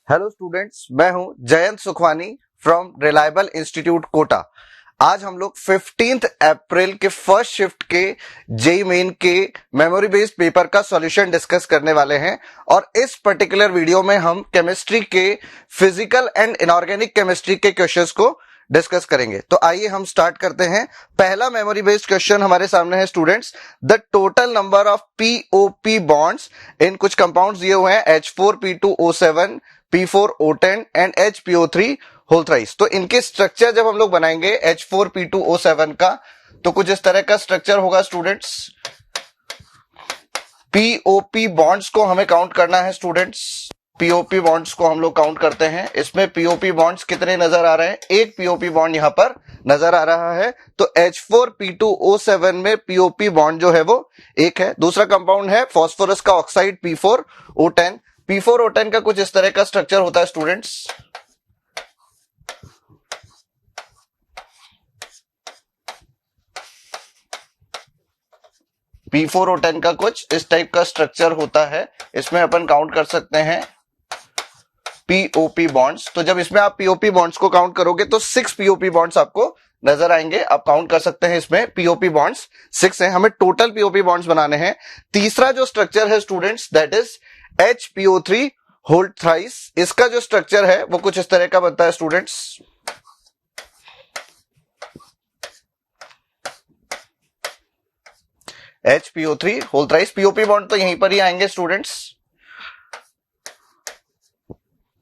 Hello students, मैं हूं Jayant Sukhwani from reliable institute Kota. आज हम लोग 15 अप्रैल के फर्स्ट शिफ्ट के जेई मेन के मेमोरी बेस्ड पेपर का सॉल्यूशन डिस्कस करने वाले हैं और इस पर्टिकुलर वीडियो में हम केमिस्ट्री के फिजिकल एंड इनऑर्गेनिक केमिस्ट्री के क्वेश्चंस को डिस्कस करेंगे। तो आइए हम स्टार्ट करते हैं। पहला मेमोरी बेस्ड क्वेश्चन हमारे सामने है students, the total number of POP bonds in कुछ कंपाउंड्स दिए हुए हैं H4P2O7, P4O10 and HPO3 whole thrice. तो इनके स्ट्रक्चर जब हम लोग बनाएंगे H4P2O7 का, तो कुछ इस तरह का स्ट्रक्चर होगा स्टूडेंट्स। पीओपी बॉन्ड्स को हमें काउंट करना है स्टूडेंट्स। पीओपी बॉन्ड्स को हम लोग काउंट करते हैं। इसमें पीओपी बॉन्ड्स कितने नजर आ रहे हैं? एक पीओपी बॉन्ड यहां पर नजर आ रहा है। तो H4P2O7 में पीओपी बॉन्ड जो है वो एक है। दूसरा कंपाउंड है फास्फोरस का ऑक्साइड P4O10। P4O10 का कुछ इस तरह का स्ट्रक्चर होता है स्टूडेंट्स। P4O10 का कुछ इस टाइप का स्ट्रक्चर होता है। इसमें अपन काउंट कर सकते हैं पीओपी बॉन्ड्स। तो जब इसमें आप पीओपी बॉन्ड्स को काउंट करोगे तो 6 पीओपी बॉन्ड्स आपको नजर आएंगे। आप काउंट कर सकते हैं, इसमें पीओपी बॉन्ड्स 6 हैं। हमें टोटल पीओपी बॉन्ड्स बनाने हैं। तीसरा जो स्ट्रक्चर है students, that is HPO3 whole thrice. इसका जो स्ट्रक्चर है वो कुछ इस तरह का बनता है students. HPO3 whole thrice. POP bond तो यहीं पर ही आएंगे स्टूडेंट्स।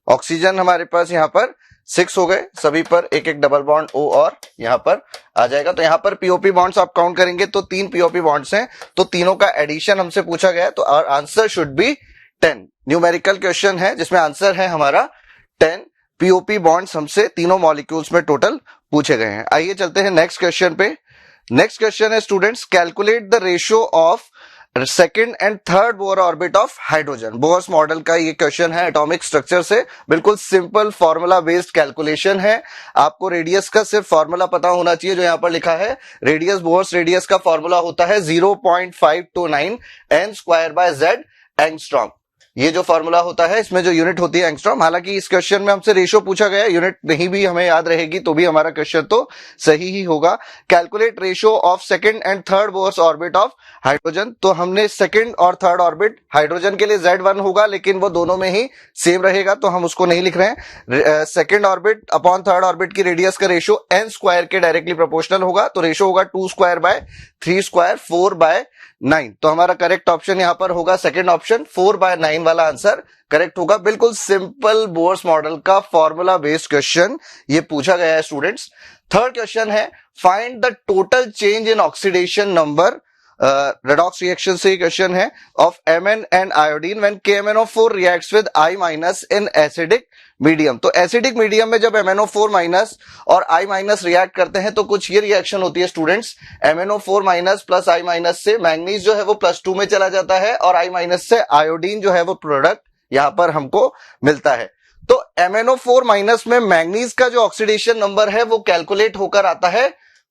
ऑक्सीजन हमारे पास यहां पर 6 हो गए, सभी पर एक एक डबल बॉन्ड O और यहां पर आ जाएगा। तो यहां पर पीओपी बॉन्ड्स आप काउंट करेंगे तो 3 पीओपी बॉन्ड्स हैं। तो तीनों का एडिशन हमसे पूछा गया है, तो our answer should be 10। Numerical question है जिसमें आंसर है हमारा 10 पीओपी बॉन्ड्स हमसे तीनों मॉलिक्यूल्स में टोटल पूछे गए हैं। आइए चलते हैं नेक्स्ट क्वेश्चन पे। नेक्स्ट क्वेश्चन है students, calculate the ratio of second and third Bohr orbit of hydrogen. Bohr's model का ये क्वेश्चन है, एटॉमिक स्ट्रक्चर से बिल्कुल सिंपल फॉर्मूला बेस्ड कैलकुलेशन है। आपको रेडियस का सिर्फ फॉर्मूला पता होना चाहिए जो यहां पर लिखा है। रेडियस, बोर्स रेडियस का फॉर्मूला होता है 0.529 n² एंगस्ट्रॉम। ये जो फॉर्मूला होता है, इसमें जो यूनिट होती है एंगस्ट्रॉम। हालांकि इस क्वेश्चन में हमसे रेशियो पूछा गया है, यूनिट नहीं भी हमें याद रहेगी तो भी हमारा क्वेश्चन तो सही ही होगा। Calculate ratio of second and third Bohr's orbit of hydrogen. तो हमने सेकंड और थर्ड ऑर्बिट, हाइड्रोजन के लिए Z1 होगा लेकिन वो दोनों में ही सेम रहेगा तो हम उसको नहीं लिख रहे हैं। Second orbit upon third orbit की रेडियस का रेशियो n² के डायरेक्टली प्रोपोर्शनल होगा। तो रेशियो होगा 2² बाय 3² 4/9। तो हमारा करेक्ट ऑप्शन यहां पर होगा सेकंड ऑप्शन, 4/9 वाला आंसर करेक्ट होगा। बिल्कुल सिंपल बोर्स मॉडल का फॉर्मूला बेस्ड क्वेश्चन ये पूछा गया है स्टूडेंट्स। थर्ड क्वेश्चन है, find the total change in oxidation number, redox reaction से क्वेश्चन है, of Mn and iodine when KMnO4 reacts with I- in acidic medium. तो acidic medium में जब MnO4- और I- रिएक्ट करते हैं तो कुछ ये रिएक्शन होती है स्टूडेंट्स। MnO4- प्लस I- से मैंगनीज जो है वो +2 में चला जाता है और I- से आयोडीन जो है वो प्रोडक्ट यहां पर हमको मिलता है। तो MnO4- में मैंगनीज का जो ऑक्सीडेशन नंबर है वो कैलकुलेट होकर आता है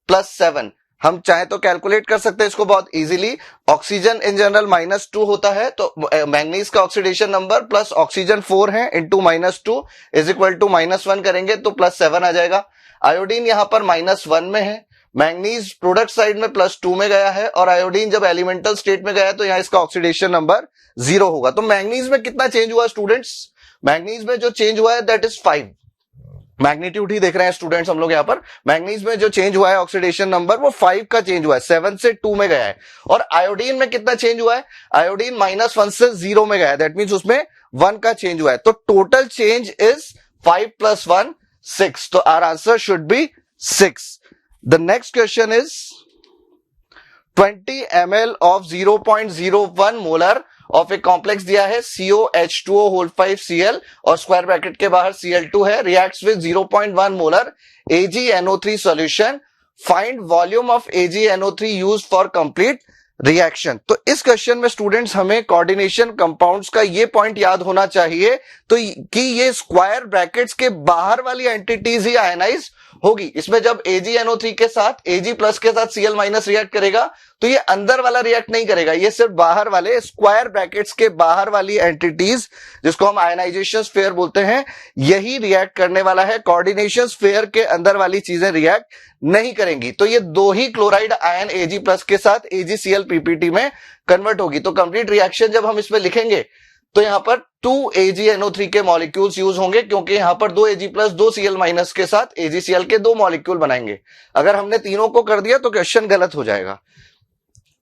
+7। हम चाहे तो कैलकुलेट कर सकते हैं इसको बहुत इजीली। ऑक्सीजन इन जनरल -2 होता है, तो मैंगनीज का ऑक्सीडेशन नंबर प्लस ऑक्सीजन 4 है इंटू -2 इज इक्वल टू -1 करेंगे तो +7 आ जाएगा। आयोडीन यहां पर -1 में है, मैंगनीज प्रोडक्ट साइड में +2 में गया है और आयोडीन जब एलिमेंटल स्टेट में गया है तो यहां इसका ऑक्सीडेशन नंबर 0 होगा। तो मैंगनीज में कितना चेंज हुआ स्टूडेंट्स? मैंगनीज में जो चेंज हुआ है दैट इज 5। मैग्नीट्यूड ही देख रहे हैं स्टूडेंट्स हम लोग यहां पर। मैंगनीज में जो चेंज हुआ है ऑक्सीडेशन नंबर वो 5 का चेंज हुआ है, 7 से 2 में गया है। और आयोडीन में कितना चेंज हुआ है? आयोडीन -1 से 0 में गया है, दैट मींस उसमें 1 का चेंज हुआ है। तो टोटल चेंज इज 5 + 1 6। तो our answer should be 6। The next question is 20 ml of 0.01 molar of a complex दिया है COH2O5Cl और स्क्वायर ब्रैकेट के बाहर Cl2 है, reacts with 0.1 molar AgNO3 solution. Find volume of AgNO3 used for complete reaction. तो इस question में students हमें कोऑर्डिनेशन कंपाउंड्स का ये पॉइंट याद होना चाहिए तो कि ये स्क्वायर ब्रैकेट्स के बाहर वाली एंटिटीज ही आयनाइज होगी। इसमें जब AgNO3 के साथ Ag प्लस के साथ Cl माइनस रिएक्ट करेगा तो ये अंदर वाला रिएक्ट नहीं करेगा, ये सिर्फ बाहर वाले स्क्वायर ब्रैकेट्स के बाहर वाली एंटिटीज जिसको हम आयनाइजेशन स्फीयर बोलते हैं यही रिएक्ट करने वाला है। कोऑर्डिनेशन स्फीयर के अंदर वाली चीजें रिएक्ट नहीं करेंगी। तो ये दो ही क्लोराइड आयन Ag प्लस के साथ AgCl PPT में कन्वर्ट होगी। तो कंप्लीट रिएक्शन जब हम इसमें लिखेंगे तो यहां पर 2AgNO3 के मॉलिक्यूल्स यूज होंगे, क्योंकि यहां पर 2 Ag प्लस 2 Cl माइनस के साथ AgCl के 2 मॉलिक्यूल बनाएंगे। अगर हमने तीनों को कर दिया तो क्वेश्चन गलत हो जाएगा।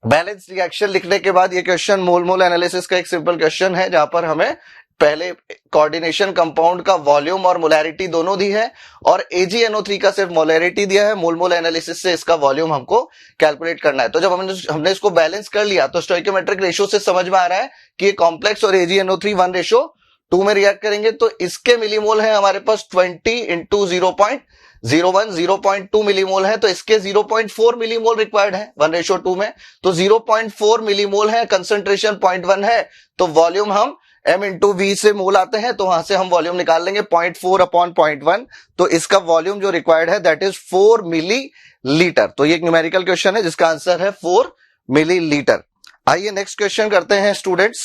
बैलेंस रिएक्शन लिखने के बाद ये क्वेश्चन मोल मोल एनालिसिस का एक सिंपल क्वेश्चन है, जहां पर हमें पहले कोऑर्डिनेशन कंपाउंड का वॉल्यूम और मोलैरिटी दोनों दी है और AgNO3 का सिर्फ मोलैरिटी दिया है। मोल मोल एनालिसिस से इसका वॉल्यूम हमको कैलकुलेट करना है। तो जब हमने इसको बैलेंस कर लिया तो स्टोइकोमेट्रिक रेशियो से समझ में आ रहा है कि ये कॉम्प्लेक्स और AgNO3 1:2 में रिएक्ट करेंगे। तो इसके मिलीमोल है हमारे पास 20 इंटू 0.01 0.2 मिलीमोल है, तो इसके 0.4 मिलीमोल रिक्वायर्ड है 1:2 में। तो 0.4 मिलीमोल है, कंसंट्रेशन 0.1 है, तो वॉल्यूम हम m इंटू वी से मोल आते हैं तो वहां से हम वॉल्यूम निकाल लेंगे 0.4 अपॉन 0.1। तो इसका वॉल्यूम जो रिक्वायर्ड है दैट इज 4 मिलीलीटर। तो ये एक न्यूमेरिकल क्वेश्चन है जिसका आंसर है 4 मिलीलीटर। आइए नेक्स्ट क्वेश्चन करते हैं स्टूडेंट्स।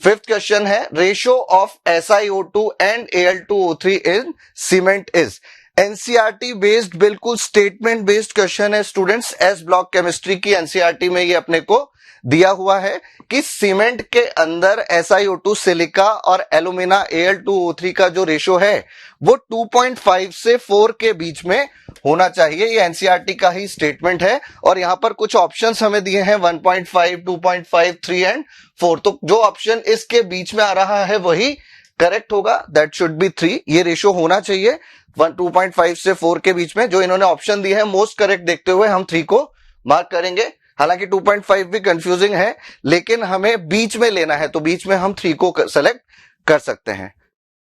फिफ्थ क्वेश्चन है ratio of SiO2 and Al2O3 in cement is. NCERT based, बिल्कुल स्टेटमेंट बेस्ड क्वेश्चन है स्टूडेंट्स। एस ब्लॉक केमिस्ट्री की एनसीईआरटी में ये अपने को दिया हुआ है कि सीमेंट के अंदर SiO2 सिलिका और एलुमिना Al2O3 का जो रेशो है वो 2.5 से 4 के बीच में होना चाहिए। ये एनसीईआरटी का ही स्टेटमेंट है और यहां पर कुछ ऑप्शंस हमें दिए हैं 1.5, 2.5, 3 एंड 4। तो जो ऑप्शन इसके बीच में आ रहा है वही करेक्ट होगा, दैट शुड बी 3। ये रेशो होना चाहिए 2.5 से 4 के बीच में। जो इन्होंने ऑप्शन दिए हैं मोस्ट करेक्ट देखते हुए हम 3 को मार्क करेंगे। हालांकि 2.5 भी कंफ्यूजिंग है लेकिन हमें बीच में लेना है तो बीच में हम 3 को सेलेक्ट कर सकते हैं।